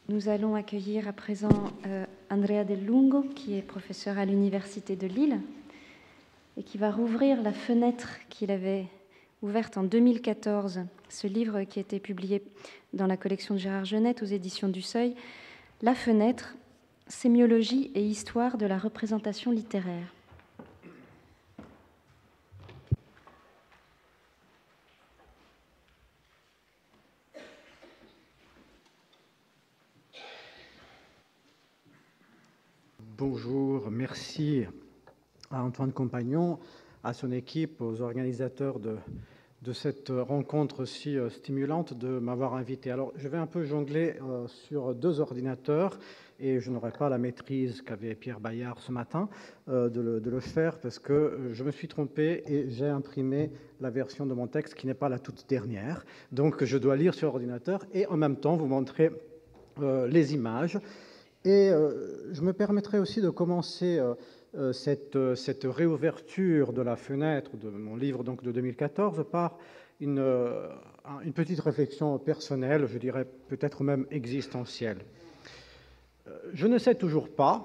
Nous allons accueillir à présent Andrea Del Lungo, qui est professeur à l'Université de Lille et qui va rouvrir la fenêtre qu'il avait ouverte en 2014, ce livre qui a été publié dans la collection de Gérard Genette aux éditions du Seuil, La fenêtre, sémiologie et histoire de la représentation littéraire. Bonjour, merci à Antoine Compagnon, à son équipe, aux organisateurs de cette rencontre si stimulante de m'avoir invité. Alors, je vais un peu jongler sur deux ordinateurs et je n'aurai pas la maîtrise qu'avait Pierre Bayard ce matin de le faire parce que je me suis trompé et j'ai imprimé la version de mon texte qui n'est pas la toute dernière. Donc, je dois lire sur ordinateur et en même temps vous montrer les images. Et je me permettrai aussi de commencer cette réouverture de la fenêtre de mon livre donc, de 2014 par une petite réflexion personnelle, je dirais peut-être même existentielle. Je ne sais toujours pas,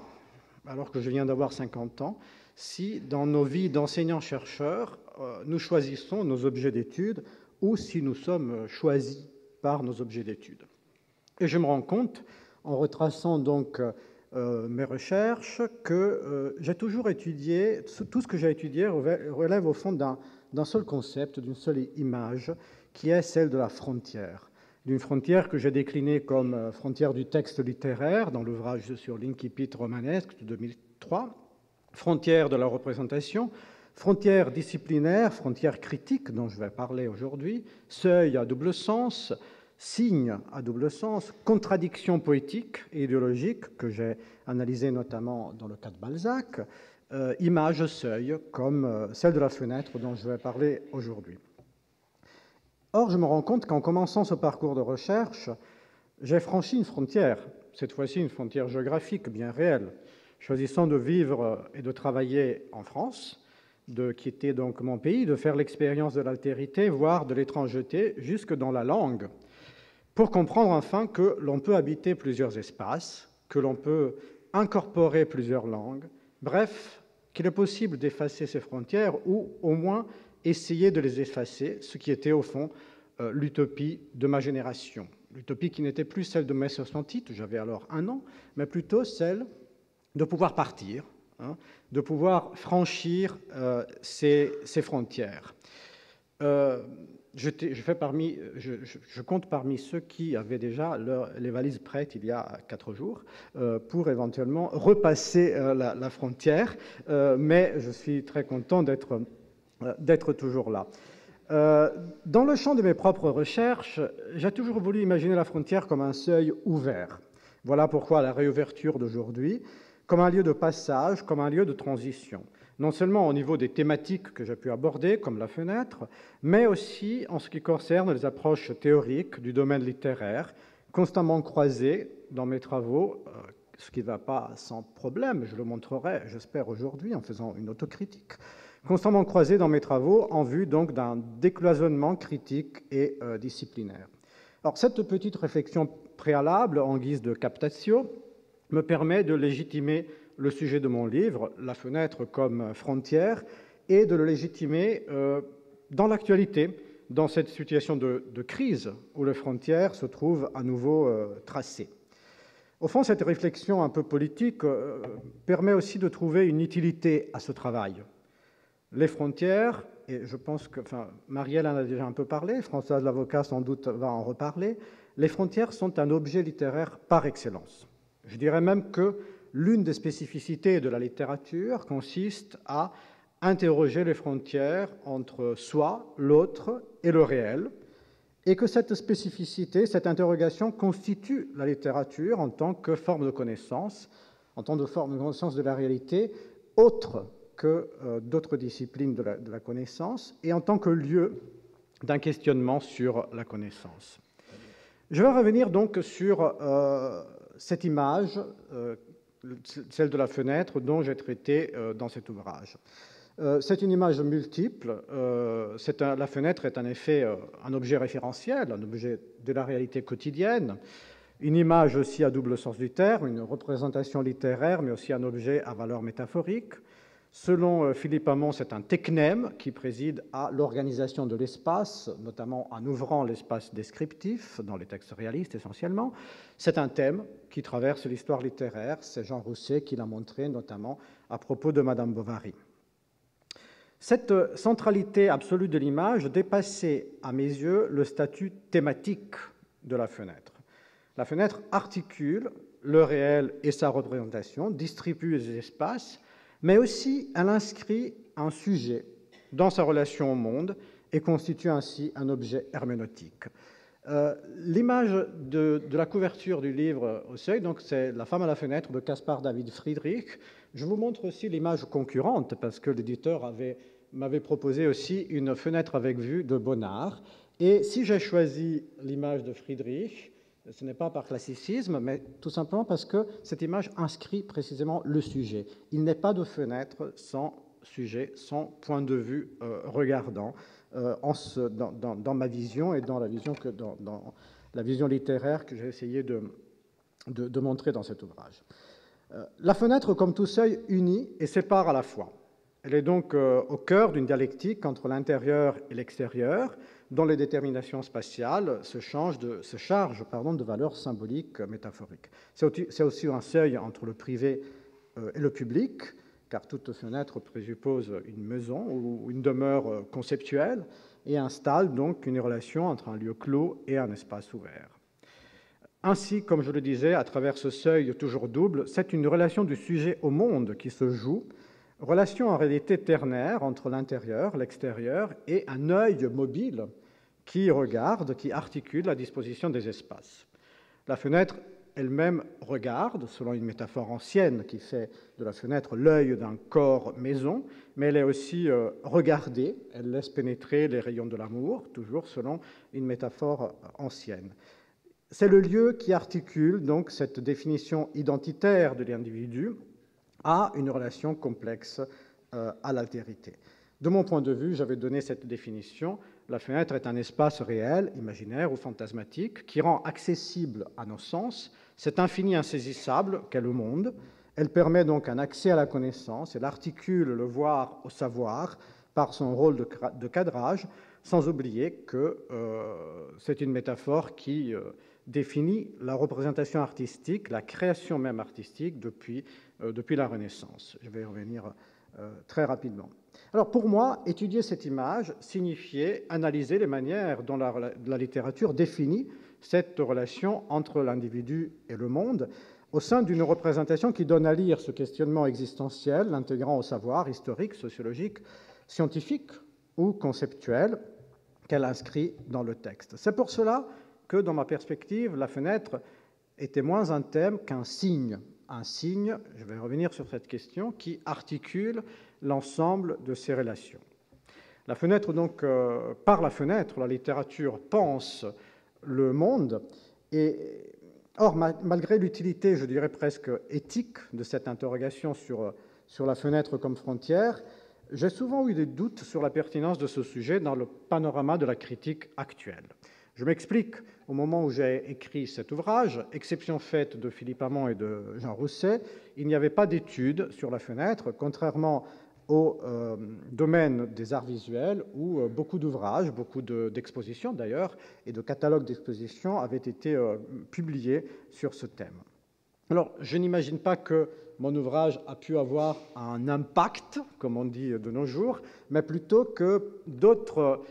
alors que je viens d'avoir 50 ans, si dans nos vies d'enseignants-chercheurs, nous choisissons nos objets d'études ou si nous sommes choisis par nos objets d'études. Et je me rends compte, en retraçant donc mes recherches, que j'ai toujours étudié, tout ce que j'ai étudié relève au fond d'un seul concept, d'une seule image, qui est celle de la frontière. D'une frontière que j'ai déclinée comme frontière du texte littéraire dans l'ouvrage sur l'Incipit romanesque de 2003, frontière de la représentation, frontière disciplinaire, frontière critique dont je vais parler aujourd'hui, seuil à double sens, signe à double sens, contradiction poétique et idéologique que j'ai analysé notamment dans le cas de Balzac, image seuil comme celle de la fenêtre dont je vais parler aujourd'hui. Or, je me rends compte qu'en commençant ce parcours de recherche, j'ai franchi une frontière, cette fois-ci une frontière géographique bien réelle, choisissant de vivre et de travailler en France, de quitter donc mon pays, de faire l'expérience de l'altérité, voire de l'étrangeté, jusque dans la langue, pour comprendre enfin que l'on peut habiter plusieurs espaces, que l'on peut incorporer plusieurs langues, bref, qu'il est possible d'effacer ces frontières ou au moins essayer de les effacer, ce qui était au fond l'utopie de ma génération. L'utopie qui n'était plus celle de mai 68, j'avais alors 1 an, mais plutôt celle de pouvoir partir, de pouvoir franchir ces frontières. Je compte parmi ceux qui avaient déjà les valises prêtes il y a 4 jours pour éventuellement repasser la frontière, mais je suis très content d'être toujours là. Dans le champ de mes propres recherches, j'ai toujours voulu imaginer la frontière comme un seuil ouvert. Voilà pourquoi la réouverture d'aujourd'hui, comme un lieu de passage, comme un lieu de transition. Non seulement au niveau des thématiques que j'ai pu aborder, comme la fenêtre, mais aussi en ce qui concerne les approches théoriques du domaine littéraire, constamment croisées dans mes travaux, ce qui ne va pas sans problème, je le montrerai, j'espère, aujourd'hui, en faisant une autocritique, constamment croisées dans mes travaux en vue donc d'un décloisonnement critique et disciplinaire. Alors, cette petite réflexion préalable, en guise de captatio, me permet de légitimer le sujet de mon livre, La fenêtre comme frontière, et de le légitimer dans l'actualité, dans cette situation de crise où les frontières se trouvent à nouveau tracées. Au fond, cette réflexion un peu politique permet aussi de trouver une utilité à ce travail. Les frontières, et je pense que Marielle en a déjà un peu parlé, Françoise Lavocat sans doute va en reparler, les frontières sont un objet littéraire par excellence. Je dirais même que l'une des spécificités de la littérature consiste à interroger les frontières entre soi, l'autre et le réel, et que cette spécificité, cette interrogation constitue la littérature en tant que forme de connaissance, en tant que forme de connaissance de la réalité, autre que d'autres disciplines de la connaissance, et en tant que lieu d'un questionnement sur la connaissance. Je vais revenir donc sur cette image, celle de la fenêtre, dont j'ai traité dans cet ouvrage. C'est une image multiple. La fenêtre est en effet un objet référentiel, un objet de la réalité quotidienne, Une image aussi à double sens du terme, une représentation littéraire, mais aussi un objet à valeur métaphorique. Selon Philippe Hamon, c'est un technème qui préside à l'organisation de l'espace, notamment en ouvrant l'espace descriptif, dans les textes réalistes essentiellement. C'est un thème qui traverse l'histoire littéraire, c'est Jean Rousset qui l'a montré notamment à propos de Madame Bovary. Cette centralité absolue de l'image dépassait, à mes yeux, le statut thématique de la fenêtre. La fenêtre articule le réel et sa représentation, distribue les espaces, mais aussi elle inscrit un sujet dans sa relation au monde et constitue ainsi un objet herméneutique. L'image de la couverture du livre au seuil, donc c'est La femme à la fenêtre de Caspar David Friedrich. Je vous montre aussi l'image concurrente parce que l'éditeur m'avait proposé aussi une fenêtre avec vue de Bonnard. Et si j'ai choisi l'image de Friedrich, ce n'est pas par classicisme, mais tout simplement parce que cette image inscrit précisément le sujet. Il n'est pas de fenêtre sans sujet, sans point de vue regardant, dans ma vision et dans la vision littéraire que j'ai essayé de montrer dans cet ouvrage. La fenêtre, comme tout seuil, unit et sépare à la fois. Elle est donc au cœur d'une dialectique entre l'intérieur et l'extérieur, dont les déterminations spatiales se chargent de valeurs symboliques métaphoriques. C'est aussi un seuil entre le privé et le public, car toute fenêtre présuppose une maison ou une demeure conceptuelle et installe donc une relation entre un lieu clos et un espace ouvert. Ainsi, comme je le disais, à travers ce seuil toujours double, c'est une relation du sujet au monde qui se joue, relation en réalité ternaire entre l'intérieur, l'extérieur et un œil mobile qui regarde, qui articule la disposition des espaces. La fenêtre elle-même regarde, selon une métaphore ancienne qui fait de la fenêtre l'œil d'un corps maison, mais elle est aussi regardée, elle laisse pénétrer les rayons de l'amour, toujours selon une métaphore ancienne. C'est le lieu qui articule donc cette définition identitaire de l'individu à une relation complexe à l'altérité. De mon point de vue, j'avais donné cette définition. La fenêtre est un espace réel, imaginaire ou fantasmatique qui rend accessible à nos sens cet infini insaisissable qu'est le monde. Elle permet donc un accès à la connaissance, elle articule le voir au savoir par son rôle de cadrage, sans oublier que c'est une métaphore qui définit la représentation artistique, la création même artistique depuis la Renaissance. Je vais y revenir très rapidement. Alors pour moi, étudier cette image signifiait analyser les manières dont la littérature définit cette relation entre l'individu et le monde au sein d'une représentation qui donne à lire ce questionnement existentiel, l'intégrant au savoir historique, sociologique, scientifique ou conceptuel qu'elle inscrit dans le texte. C'est pour cela que, dans ma perspective, la fenêtre était moins un thème qu'un signe. Un signe, je vais revenir sur cette question, qui articule l'ensemble de ces relations. La fenêtre, donc, par la fenêtre, la littérature pense le monde. Or, malgré l'utilité, je dirais presque éthique, de cette interrogation sur la fenêtre comme frontière, j'ai souvent eu des doutes sur la pertinence de ce sujet dans le panorama de la critique actuelle. Je m'explique. Au moment où j'ai écrit cet ouvrage, exception faite de Philippe Hamon et de Jean Rousset, il n'y avait pas d'études sur la fenêtre, contrairement au domaine des arts visuels où beaucoup d'ouvrages, beaucoup d'expositions d'ailleurs, et de catalogues d'expositions avaient été publiés sur ce thème. Alors, je n'imagine pas que mon ouvrage a pu avoir un impact, comme on dit de nos jours, mais plutôt que d'autres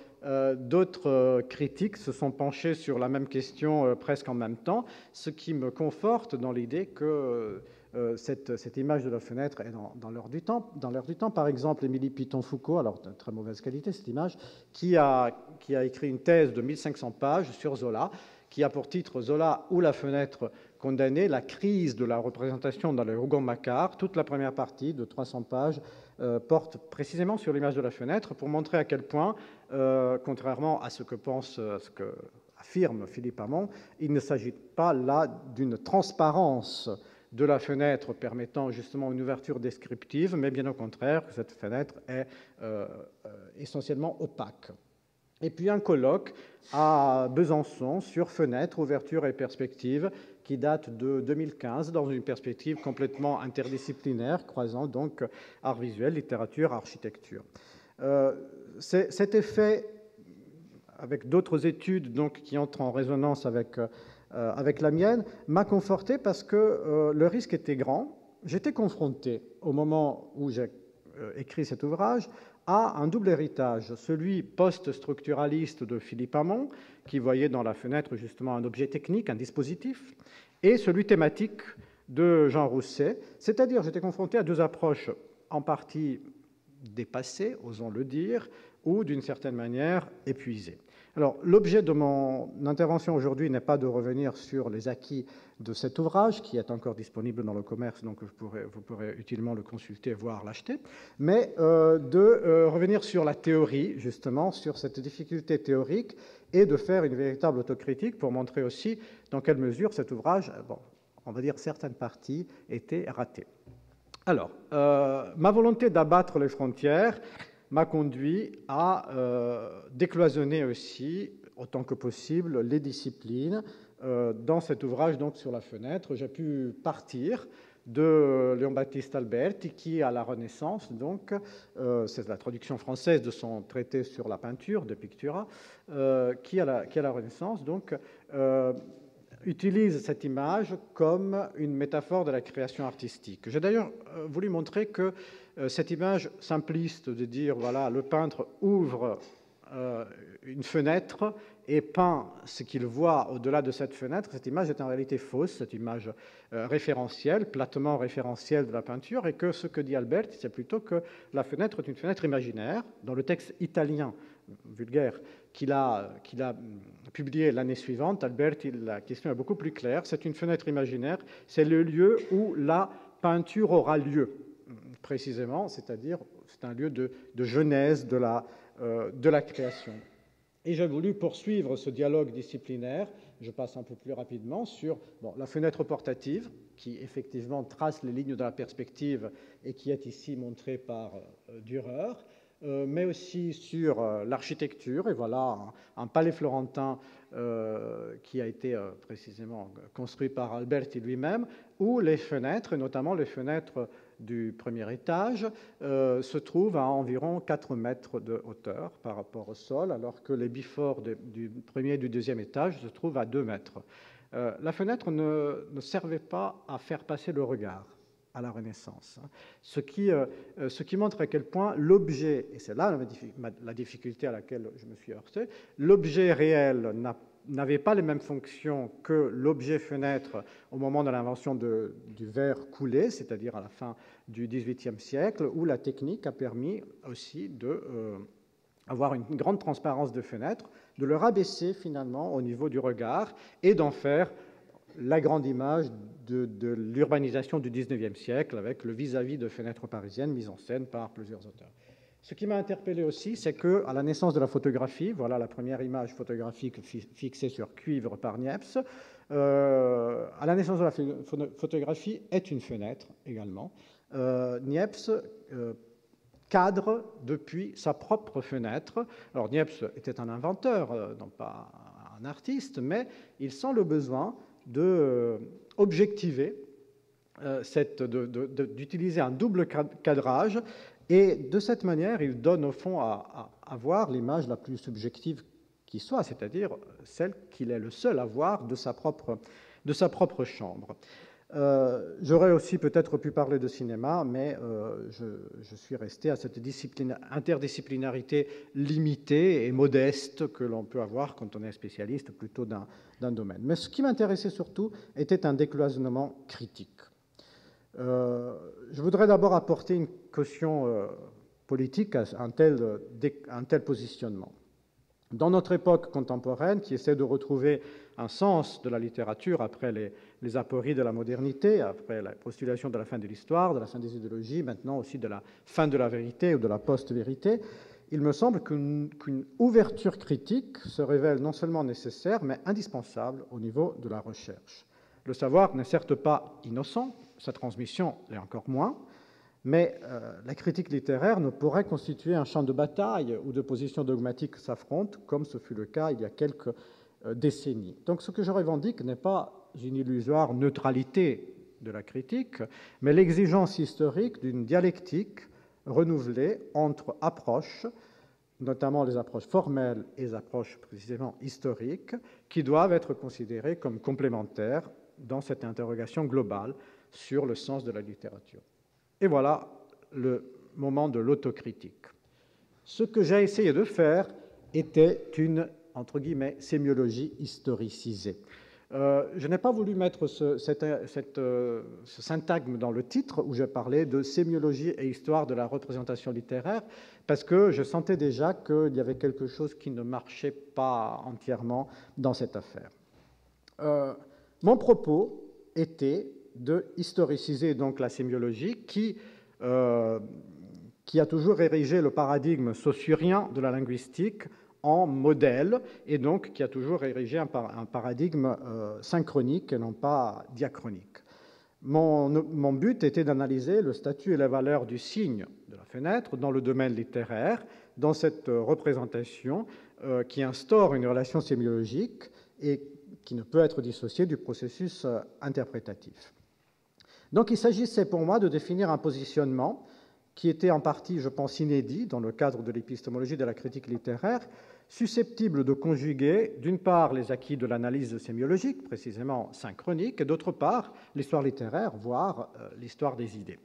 critiques se sont penchés sur la même question presque en même temps, ce qui me conforte dans l'idée que cette image de la fenêtre est dans l'air du temps. Par exemple, Émilie Piton-Foucault, alors de très mauvaise qualité cette image, qui a écrit une thèse de 1500 pages sur Zola, qui a pour titre Zola ou la fenêtre condamnée, la crise de la représentation dans le Rougon-Macquart. Toute la première partie de 300 pages porte précisément sur l'image de la fenêtre pour montrer à quel point, contrairement à ce que affirme Philippe Hamon, il ne s'agit pas là d'une transparence de la fenêtre permettant justement une ouverture descriptive, mais bien au contraire, que cette fenêtre est essentiellement opaque. Et puis un colloque à Besançon sur fenêtre, ouverture et perspective, qui date de 2015, dans une perspective complètement interdisciplinaire, croisant donc art visuel, littérature, architecture. Cet effet, avec d'autres études donc, qui entrent en résonance avec la mienne, m'a conforté parce que le risque était grand. J'étais confronté, au moment où j'ai écrit cet ouvrage, à un double héritage, celui post-structuraliste de Philippe Hamon, qui voyait dans la fenêtre justement un objet technique, un dispositif, et celui thématique de Jean Rousset, c'est-à-dire j'étais confronté à deux approches en partie dépassées, osons le dire, ou d'une certaine manière épuisées. Alors, l'objet de mon intervention aujourd'hui n'est pas de revenir sur les acquis de cet ouvrage, qui est encore disponible dans le commerce, donc vous pourrez utilement le consulter, voire l'acheter, mais de revenir sur la théorie, justement, sur cette difficulté théorique, et de faire une véritable autocritique pour montrer aussi dans quelle mesure cet ouvrage, bon, on va dire certaines parties, étaient ratées. Alors, ma volonté d'abattre les frontières m'a conduit à décloisonner aussi, autant que possible, les disciplines. Dans cet ouvrage, donc, sur la fenêtre, j'ai pu partir de Léon Baptiste Alberti, qui, à la Renaissance, donc, c'est la traduction française de son traité sur la peinture, de Pictura, qui, à la Renaissance, donc, utilise cette image comme une métaphore de la création artistique. J'ai d'ailleurs voulu montrer que cette image simpliste de dire, voilà, le peintre ouvre une fenêtre et peint ce qu'il voit au-delà de cette fenêtre, cette image est en réalité fausse, cette image référentielle, platement référentielle de la peinture, et que ce que dit Albert, c'est plutôt que la fenêtre est une fenêtre imaginaire. Dans le texte italien vulgaire qu'il a publié l'année suivante, Albert, la question est beaucoup plus claire, c'est une fenêtre imaginaire, c'est le lieu où la peinture aura lieu, précisément, c'est-à-dire c'est un lieu de genèse de la création. Et j'ai voulu poursuivre ce dialogue disciplinaire, je passe un peu plus rapidement, sur la fenêtre portative, qui effectivement trace les lignes de la perspective et qui est ici montrée par Dürer, mais aussi sur l'architecture, et voilà un palais florentin qui a été précisément construit par Alberti lui-même, où les fenêtres, et notamment les fenêtres du premier étage, se trouvent à environ 4 mètres de hauteur par rapport au sol, alors que les bifores du premier et du deuxième étage se trouvent à 2 mètres. La fenêtre ne servait pas à faire passer le regard à la Renaissance, ce qui montre à quel point l'objet, et c'est là la difficulté à laquelle je me suis heurté, l'objet réel n'avait pas les mêmes fonctions que l'objet fenêtre au moment de l'invention du verre coulé, c'est-à-dire à la fin du XVIIIe siècle, où la technique a permis aussi d'avoir une grande transparence de fenêtre, de le rabaisser finalement au niveau du regard et d'en faire la grande image de l'urbanisation du XIXe siècle avec le vis-à-vis de fenêtres parisiennes mises en scène par plusieurs auteurs. Ce qui m'a interpellé aussi, c'est qu'à la naissance de la photographie, voilà la première image photographique fixée sur cuivre par Niepce, à la naissance de la photographie est une fenêtre également. Niepce cadre depuis sa propre fenêtre. Alors Niepce était un inventeur, non pas un artiste, mais il sent le besoin d'objectiver, d'utiliser un double cadrage, et de cette manière, il donne au fond à voir l'image la plus subjective qui soit, c'est-à-dire celle qu'il est le seul à voir de sa propre chambre. J'aurais aussi peut-être pu parler de cinéma, mais je suis resté à cette interdisciplinarité limitée et modeste que l'on peut avoir quand on est spécialiste plutôt d'un domaine. Mais ce qui m'intéressait surtout était un décloisonnement critique. Je voudrais d'abord apporter une caution politique à un tel positionnement. Dans notre époque contemporaine, qui essaie de retrouver un sens de la littérature après les apories de la modernité, après la postulation de la fin de l'histoire, de la fin des idéologies, maintenant aussi de la fin de la vérité ou de la post-vérité, il me semble qu'une ouverture critique se révèle non seulement nécessaire, mais indispensable au niveau de la recherche. Le savoir n'est certes pas innocent, sa transmission l'est encore moins, mais la critique littéraire ne pourrait constituer un champ de bataille où deux positions dogmatiques s'affrontent, comme ce fut le cas il y a quelques décennies. Donc ce que je revendique n'est pas une illusoire neutralité de la critique, mais l'exigence historique d'une dialectique renouvelée entre approches, notamment les approches formelles et les approches précisément historiques, qui doivent être considérées comme complémentaires dans cette interrogation globale sur le sens de la littérature. Et voilà le moment de l'autocritique. Ce que j'ai essayé de faire était une, entre guillemets, sémiologie historicisée. Je n'ai pas voulu mettre ce syntagme dans le titre où je parlais de sémiologie et histoire de la représentation littéraire, parce que je sentais déjà qu'il y avait quelque chose qui ne marchait pas entièrement dans cette affaire. Mon propos était de historiciser donc la sémiologie qui a toujours érigé le paradigme saussurien de la linguistique en modèle, et donc qui a toujours érigé un paradigme synchronique et non pas diachronique. Mon but était d'analyser le statut et la valeur du signe de la fenêtre dans le domaine littéraire, dans cette représentation qui instaure une relation sémiologique et qui ne peut être dissociée du processus interprétatif. Donc il s'agissait pour moi de définir un positionnement qui était en partie, je pense, inédit dans le cadre de l'épistémologie de la critique littéraire, susceptible de conjuguer, d'une part, les acquis de l'analyse sémiologique, précisément synchronique, et d'autre part, l'histoire littéraire, voire l'histoire des idées.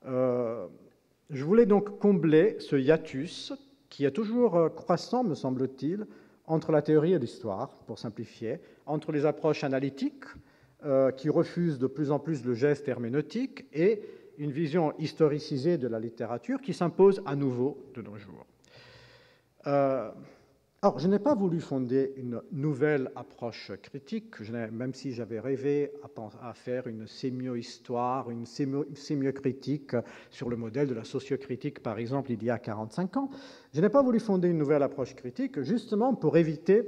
Je voulais donc combler ce hiatus qui est toujours croissant, me semble-t-il, entre la théorie et l'histoire, pour simplifier, entre les approches analytiques, qui refusent de plus en plus le geste herméneutique, et une vision historicisée de la littérature qui s'impose à nouveau de nos jours. Alors, je n'ai pas voulu fonder une nouvelle approche critique, même si j'avais rêvé à faire une sémio-histoire, une sémiocritique sur le modèle de la sociocritique, par exemple, il y a 45 ans. Je n'ai pas voulu fonder une nouvelle approche critique, justement pour éviter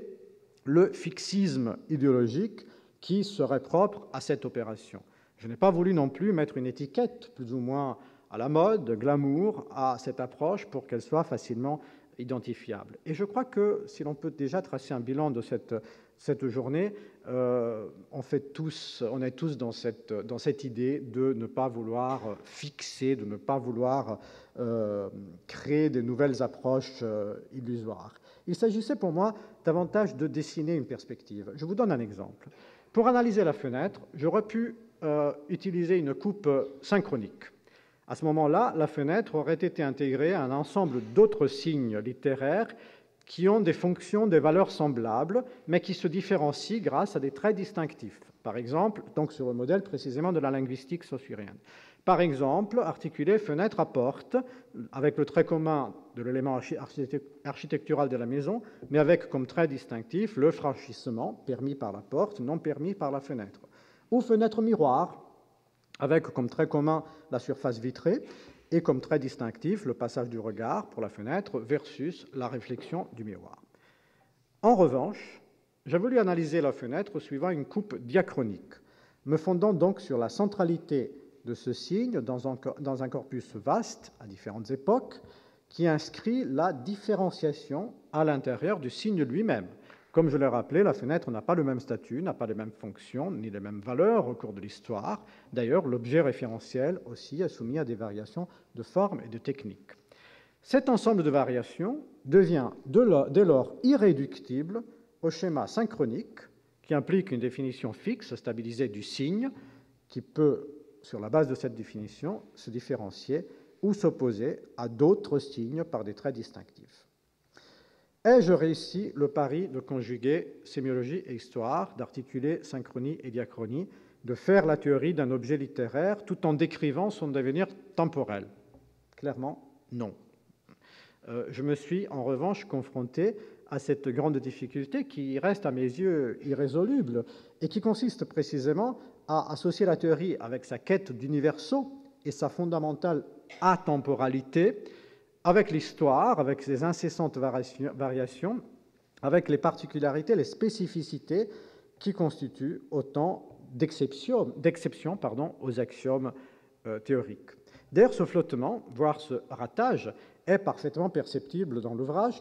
le fixisme idéologique qui serait propre à cette opération. Je n'ai pas voulu non plus mettre une étiquette plus ou moins à la mode, glamour, à cette approche pour qu'elle soit facilement identifiable. Et je crois que si l'on peut déjà tracer un bilan de cette journée, on est tous dans cette idée de ne pas vouloir fixer, de ne pas vouloir créer de nouvelles approches illusoires. Il s'agissait pour moi davantage de dessiner une perspective. Je vous donne un exemple. Pour analyser la fenêtre, j'aurais pu utiliser une coupe synchronique. À ce moment-là, la fenêtre aurait été intégrée à un ensemble d'autres signes littéraires qui ont des fonctions, des valeurs semblables, mais qui se différencient grâce à des traits distinctifs. Par exemple, donc sur le modèle précisément de la linguistique saussurienne. Par exemple, articuler fenêtre à porte, avec le trait commun de l'élément architectural de la maison, mais avec comme trait distinctif le franchissement permis par la porte, non permis par la fenêtre. Ou fenêtre miroir, avec comme trait commun la surface vitrée et comme trait distinctif le passage du regard pour la fenêtre versus la réflexion du miroir. En revanche, j'ai voulu analyser la fenêtre suivant une coupe diachronique, me fondant donc sur la centralité de ce signe dans un corpus vaste à différentes époques qui inscrit la différenciation à l'intérieur du signe lui-même. Comme je l'ai rappelé, la fenêtre n'a pas le même statut, n'a pas les mêmes fonctions, ni les mêmes valeurs au cours de l'histoire. D'ailleurs, l'objet référentiel aussi est soumis à des variations de forme et de technique. Cet ensemble de variations devient dès lors irréductible au schéma synchronique qui implique une définition fixe, stabilisée du signe, qui peut, sur la base de cette définition, se différencier ou s'opposer à d'autres signes par des traits distinctifs. Ai-je réussi le pari de conjuguer sémiologie et histoire, d'articuler synchronie et diachronie, de faire la théorie d'un objet littéraire tout en décrivant son devenir temporel? Clairement, non. Je me suis en revanche confronté à cette grande difficulté qui reste à mes yeux irrésoluble et qui consiste précisément à associer la théorie avec sa quête d'universaux et sa fondamentale atemporalité avec l'histoire, avec ses incessantes variations, avec les particularités, les spécificités qui constituent autant d'exceptions aux axiomes théoriques. D'ailleurs, ce flottement, voire ce ratage, est parfaitement perceptible dans l'ouvrage,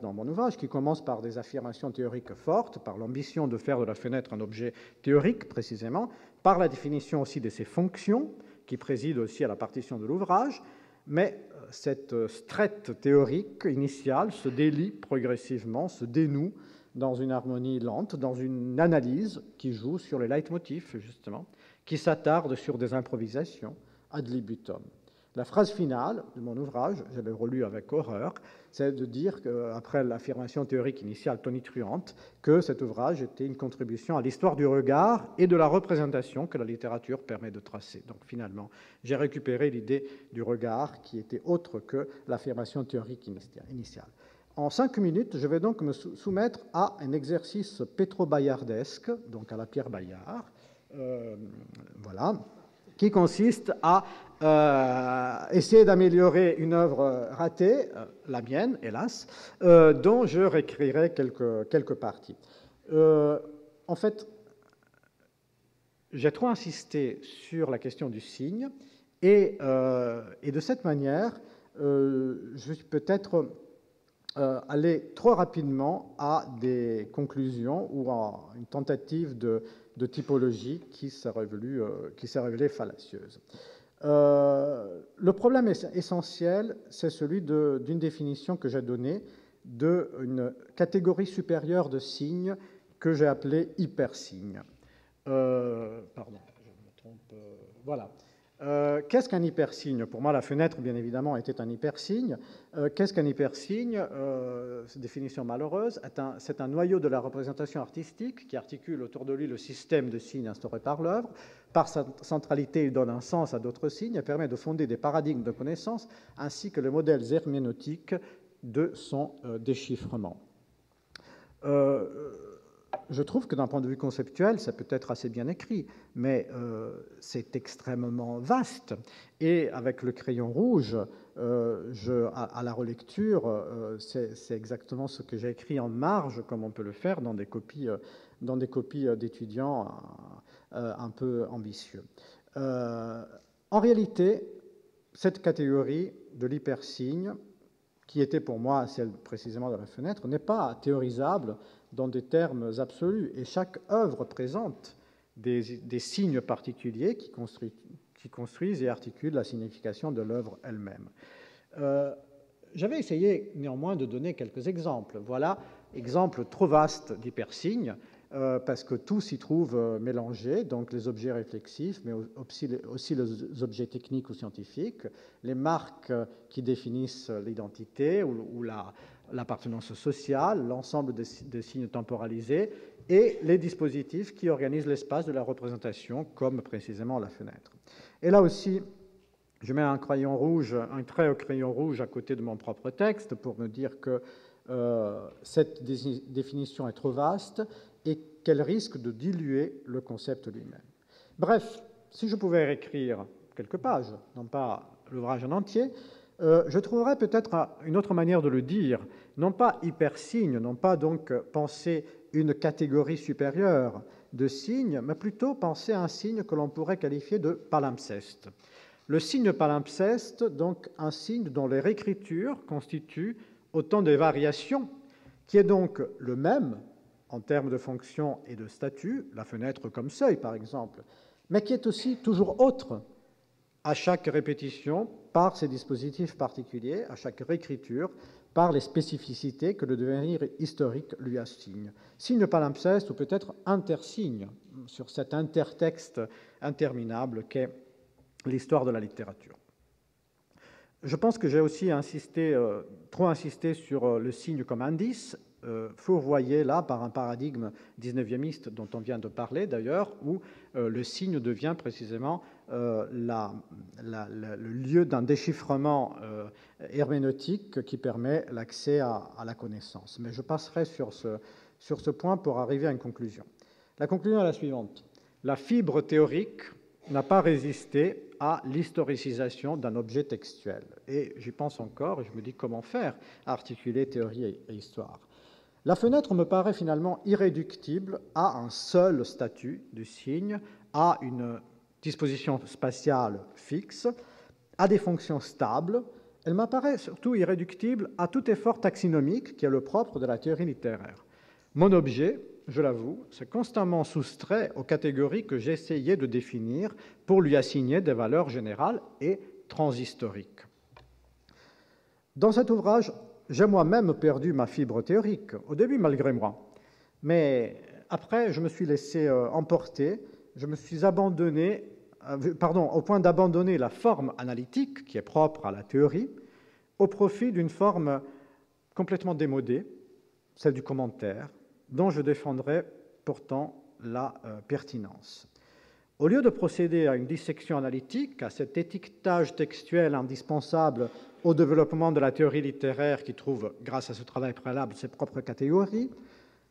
dans mon ouvrage, qui commence par des affirmations théoriques fortes, par l'ambition de faire de la fenêtre un objet théorique, précisément, par la définition aussi de ses fonctions, qui préside aussi à la partition de l'ouvrage, mais cette strette théorique initiale se délie progressivement, se dénoue dans une harmonie lente, dans une analyse qui joue sur les leitmotifs, justement, qui s'attarde sur des improvisations ad libitum. La phrase finale de mon ouvrage, je l'ai relu avec horreur, c'est de dire, après l'affirmation théorique initiale tonitruante, que cet ouvrage était une contribution à l'histoire du regard et de la représentation que la littérature permet de tracer. Donc finalement, j'ai récupéré l'idée du regard qui était autre que l'affirmation théorique initiale. En 5 minutes, je vais donc me soumettre à un exercice pétro-bayardesque, donc à la Pierre Bayard, voilà, qui consiste à essayer d'améliorer une œuvre ratée, la mienne, hélas, dont je réécrirai quelques parties. En fait, j'ai trop insisté sur la question du signe, et de cette manière, je suis peut-être aller trop rapidement à des conclusions ou à une tentative de typologie qui s'est révélée fallacieuse. Le problème essentiel, c'est celui d'une définition que j'ai donnée d'une catégorie supérieure de signes que j'ai appelée hypersignes. Pardon, je me trompe. Voilà. Qu'est-ce qu'un hypersigne? Pour moi, la fenêtre, bien évidemment, était un hypersigne. Qu'est-ce qu'un hypersigne? Définition malheureuse. C'est un noyau de la représentation artistique qui articule autour de lui le système de signes instauré par l'œuvre. Par sa centralité, il donne un sens à d'autres signes et permet de fonder des paradigmes de connaissance ainsi que les modèles herméneutiques de son déchiffrement. Je trouve que d'un point de vue conceptuel, ça peut être assez bien écrit, mais c'est extrêmement vaste. Et avec le crayon rouge, à la relecture, c'est exactement ce que j'ai écrit en marge, comme on peut le faire dans des copies d'étudiants un peu ambitieux. En réalité, cette catégorie de l'hypersigne, qui était pour moi celle précisément de la fenêtre, n'est pas théorisable dans des termes absolus, et chaque œuvre présente des signes particuliers qui construisent et articulent la signification de l'œuvre elle-même. J'avais essayé néanmoins de donner quelques exemples. Voilà, exemple trop vaste d'hypersignes, parce que tout s'y trouve mélangé, donc les objets réflexifs, mais aussi les objets techniques ou scientifiques, les marques qui définissent l'identité ou l'appartenance sociale, l'ensemble des signes temporalisés, et les dispositifs qui organisent l'espace de la représentation, comme précisément la fenêtre. Et là aussi, je mets un trait au crayon rouge à côté de mon propre texte pour me dire que cette définition est trop vaste et qu'elle risque de diluer le concept lui-même. Bref, si je pouvais réécrire quelques pages, non pas l'ouvrage en entier, je trouverais peut-être une autre manière de le dire, non pas hypersigne, non pas donc penser une catégorie supérieure de signes, mais plutôt penser à un signe que l'on pourrait qualifier de palimpseste. Le signe palimpseste, donc un signe dont les réécritures constituent autant de variations, qui est donc le même en termes de fonction et de statut, la fenêtre comme seuil par exemple, mais qui est aussi toujours autre à chaque répétition par ses dispositifs particuliers, à chaque réécriture, par les spécificités que le devenir historique lui assigne. Signe palimpseste ou peut-être intersigne sur cet intertexte interminable qu'est l'histoire de la littérature. Je pense que j'ai aussi trop insisté sur le signe comme indice, fourvoyé là par un paradigme 19e dont on vient de parler d'ailleurs, où le signe devient précisément le lieu d'un déchiffrement herméneutique qui permet l'accès à la connaissance. Mais je passerai sur ce point pour arriver à une conclusion. La conclusion est la suivante. La fibre théorique n'a pas résisté à l'historicisation d'un objet textuel. Et j'y pense encore, et je me dis comment faire articuler théorie et histoire. La fenêtre me paraît finalement irréductible à un seul statut du signe, à une disposition spatiale fixe, a des fonctions stables, elle m'apparaît surtout irréductible à tout effort taxinomique qui est le propre de la théorie littéraire. Mon objet, je l'avoue, s'est constamment soustrait aux catégories que j'essayais de définir pour lui assigner des valeurs générales et transhistoriques. Dans cet ouvrage, j'ai moi-même perdu ma fibre théorique, au début malgré moi, mais après je me suis laissé emporter, je me suis abandonné, au point d'abandonner la forme analytique qui est propre à la théorie, au profit d'une forme complètement démodée, celle du commentaire, dont je défendrai pourtant la pertinence. Au lieu de procéder à une dissection analytique, à cet étiquetage textuel indispensable au développement de la théorie littéraire qui trouve, grâce à ce travail préalable, ses propres catégories,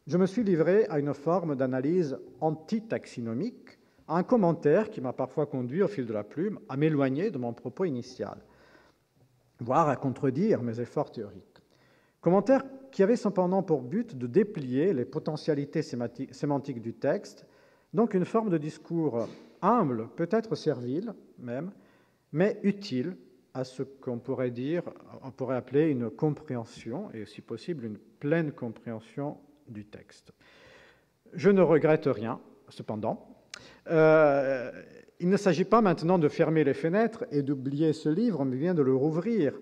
je me suis livré à une forme d'analyse antitaxinomique, à un commentaire qui m'a parfois conduit, au fil de la plume, à m'éloigner de mon propos initial, voire à contredire mes efforts théoriques. Commentaire qui avait cependant pour but de déplier les potentialités sémantiques du texte, donc une forme de discours humble, peut-être servile même, mais utile à ce qu'on pourrait dire, on pourrait appeler une compréhension, et si possible une pleine compréhension du texte. Je ne regrette rien, cependant. Il ne s'agit pas maintenant de fermer les fenêtres et d'oublier ce livre, mais bien de le rouvrir,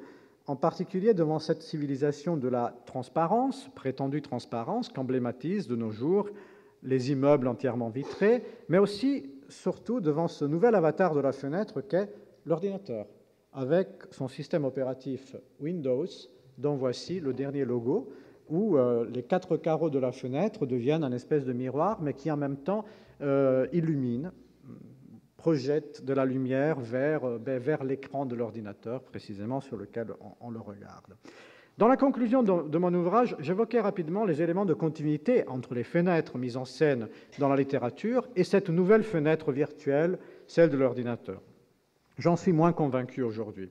en particulier devant cette civilisation de la transparence, prétendue transparence, qu'emblématisent de nos jours les immeubles entièrement vitrés, mais aussi, surtout, devant ce nouvel avatar de la fenêtre qu'est l'ordinateur, avec son système opératif Windows, dont voici le dernier logo, où les 4 carreaux de la fenêtre deviennent un espèce de miroir, mais qui en même temps illumine, projette de la lumière vers l'écran de l'ordinateur, précisément sur lequel on le regarde. Dans la conclusion de mon ouvrage, j'évoquais rapidement les éléments de continuité entre les fenêtres mises en scène dans la littérature et cette nouvelle fenêtre virtuelle, celle de l'ordinateur. J'en suis moins convaincu aujourd'hui.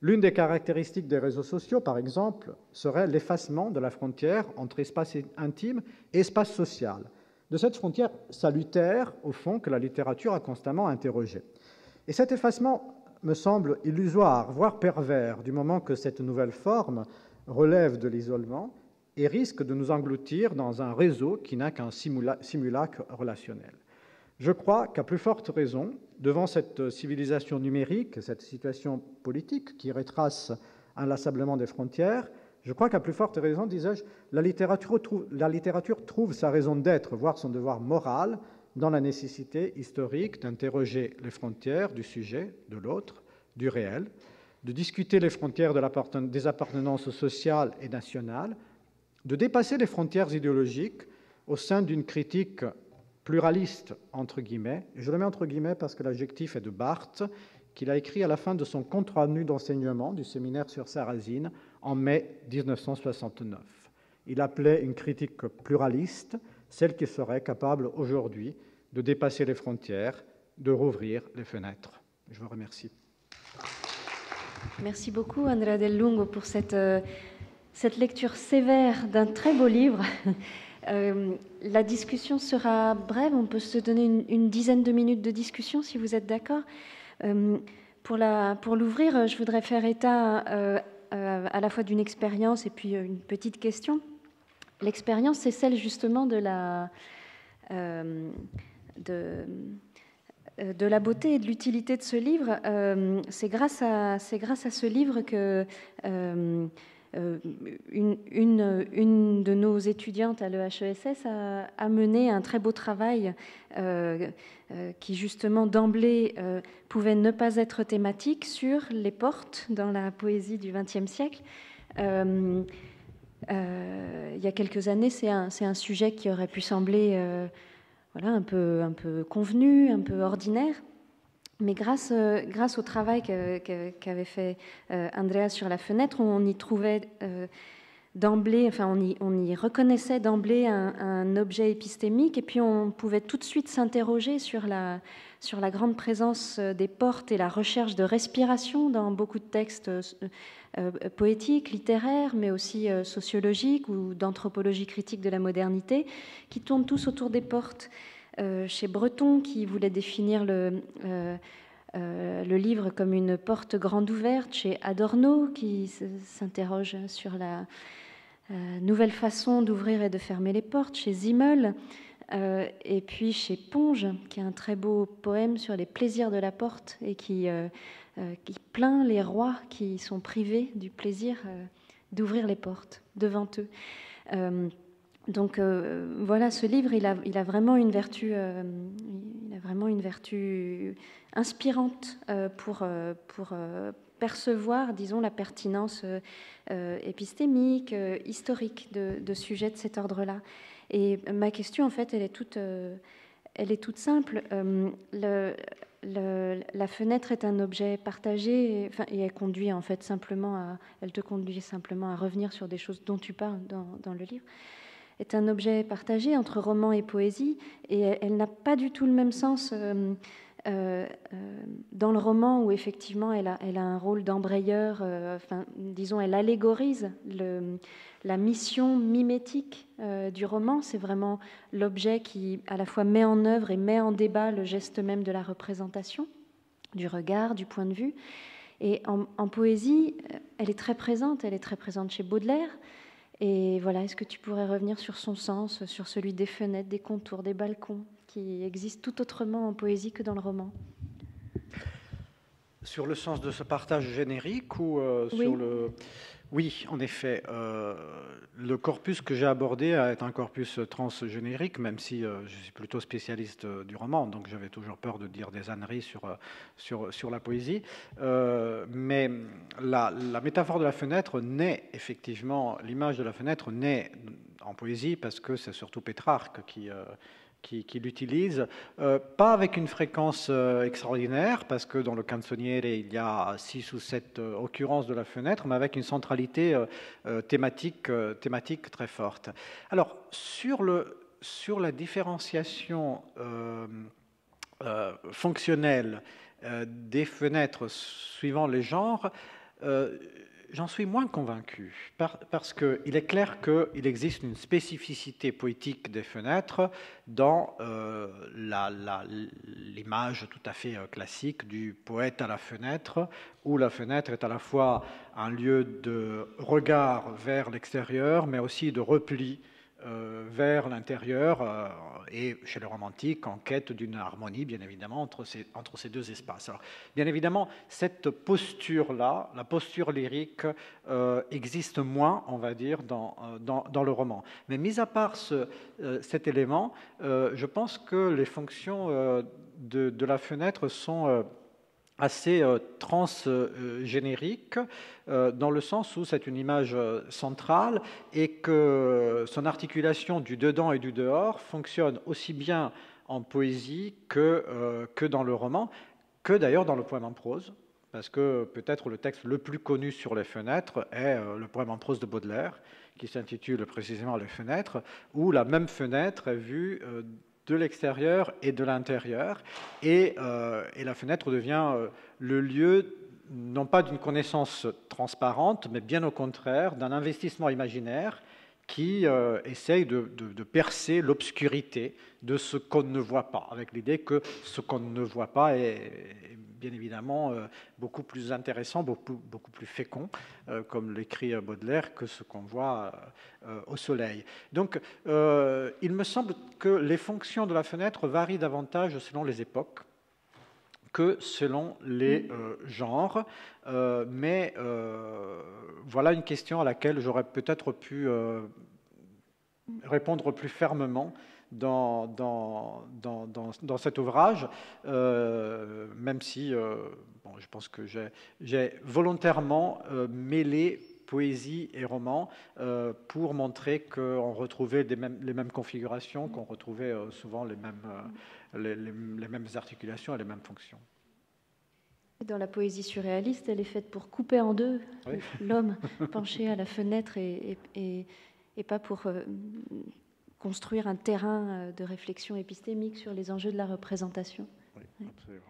L'une des caractéristiques des réseaux sociaux, par exemple, serait l'effacement de la frontière entre espace intime et espace social, de cette frontière salutaire, au fond, que la littérature a constamment interrogée. Et cet effacement me semble illusoire, voire pervers, du moment que cette nouvelle forme relève de l'isolement et risque de nous engloutir dans un réseau qui n'a qu'un simulacre relationnel. Je crois qu'à plus forte raison, devant cette civilisation numérique, cette situation politique qui retrace inlassablement des frontières, je crois qu'à plus forte raison, disais-je, la littérature trouve sa raison d'être, voire son devoir moral, dans la nécessité historique d'interroger les frontières du sujet, de l'autre, du réel, de discuter les frontières des appartenances sociales et nationales, de dépasser les frontières idéologiques au sein d'une critique pluraliste, entre guillemets. Je le mets entre guillemets parce que l'adjectif est de Barthes, qu'il a écrit à la fin de son compte-rendu d'enseignement du séminaire sur Sarrasine en mai 1969. Il appelait une critique pluraliste, celle qui serait capable aujourd'hui de dépasser les frontières, de rouvrir les fenêtres. Je vous remercie. Merci beaucoup, Andrea Del Lungo, pour cette lecture sévère d'un très beau livre. La discussion sera brève, on peut se donner une dizaine de minutes de discussion, si vous êtes d'accord. Pour l'ouvrir, je voudrais faire état à la fois d'une expérience et puis une petite question. L'expérience, c'est celle justement de la beauté et de l'utilité de ce livre. C'est grâce à ce livre que une de nos étudiantes à l'EHESS a mené un très beau travail qui justement d'emblée pouvait ne pas être thématique sur les portes dans la poésie du XXe siècle. Il y a quelques années, c'est un sujet qui aurait pu sembler un peu convenu, un peu ordinaire. Mais grâce au travail qu'avait fait Andrea sur la fenêtre, on y trouvait d'emblée, on y reconnaissait d'emblée un objet épistémique, et puis on pouvait tout de suite s'interroger sur la grande présence des portes et la recherche de respiration dans beaucoup de textes poétiques, littéraires, mais aussi sociologiques ou d'anthropologie critique de la modernité, qui tournent tous autour des portes. Chez Breton, qui voulait définir le livre comme une porte grande ouverte chez Adorno, qui s'interroge sur la nouvelle façon d'ouvrir et de fermer les portes, chez Simmel, et puis chez Ponge, qui a un très beau poème sur les plaisirs de la porte et qui plaint les rois qui sont privés du plaisir d'ouvrir les portes devant eux. Donc voilà, ce livre, il a vraiment une vertu, inspirante pour percevoir, disons, la pertinence épistémique, historique de sujets de cet ordre-là. Et ma question, en fait, elle est toute simple. La fenêtre est un objet partagé, et elle conduit en fait elle te conduit simplement à revenir sur des choses dont tu parles dans le livre. Est un objet partagé entre roman et poésie, et elle n'a pas du tout le même sens dans le roman, où effectivement elle a un rôle d'embrayeur, disons, elle allégorise la mission mimétique du roman. C'est vraiment l'objet qui à la fois met en œuvre et met en débat le geste même de la représentation, du regard, du point de vue. Et en poésie, elle est très présente chez Baudelaire. Et voilà, est-ce que tu pourrais revenir sur son sens, sur celui des fenêtres, des contours, des balcons, qui existent tout autrement en poésie que dans le roman? Sur le sens de ce partage générique ou oui. sur le... Oui, en effet. Le corpus que j'ai abordé est un corpus transgénérique, même si je suis plutôt spécialiste du roman, donc j'avais toujours peur de dire des âneries sur la poésie. Mais la métaphore de la fenêtre naît effectivement, l'image de la fenêtre naît en poésie parce que c'est surtout Pétrarque qui l'utilise, pas avec une fréquence extraordinaire, parce que dans le Canzoniere, il y a 6 ou 7 occurrences de la fenêtre, mais avec une centralité thématique très forte. Alors, sur la différenciation fonctionnelle des fenêtres suivant les genres, j'en suis moins convaincu, parce qu'il est clair qu'il existe une spécificité poétique des fenêtres dans l'image tout à fait classique du poète à la fenêtre, où la fenêtre est à la fois un lieu de regard vers l'extérieur, mais aussi de repli vers l'intérieur, et chez le romantique, en quête d'une harmonie, bien évidemment, entre ces deux espaces. Alors, bien évidemment, cette posture-là, la posture lyrique, existe moins, on va dire, dans le roman. Mais mis à part cet élément, je pense que les fonctions de la fenêtre sont assez transgénérique, dans le sens où c'est une image centrale et que son articulation du dedans et du dehors fonctionne aussi bien en poésie que dans le roman, que d'ailleurs dans le poème en prose, parce que peut-être le texte le plus connu sur les fenêtres est le poème en prose de Baudelaire, qui s'intitule précisément Les fenêtres, où la même fenêtre est vue de l'extérieur et de l'intérieur, et la fenêtre devient le lieu, non pas d'une connaissance transparente, mais bien au contraire, d'un investissement imaginaire qui essaye de percer l'obscurité de ce qu'on ne voit pas, avec l'idée que ce qu'on ne voit pas est bien évidemment beaucoup plus intéressant, beaucoup plus fécond, comme l'écrit Baudelaire, que ce qu'on voit au soleil. Donc, il me semble que les fonctions de la fenêtre varient davantage selon les époques que selon les genres. Mais voilà une question à laquelle j'aurais peut-être pu répondre plus fermement dans cet ouvrage, même si je pense que j'ai volontairement mêlé poésie et roman pour montrer qu'on retrouvait les mêmes configurations, qu'on retrouvait souvent les mêmes articulations et les mêmes fonctions. Dans la poésie surréaliste, elle est faite pour couper en deux l'homme penché à la fenêtre et pas pour construire un terrain de réflexion épistémique sur les enjeux de la représentation. Oui, absolument.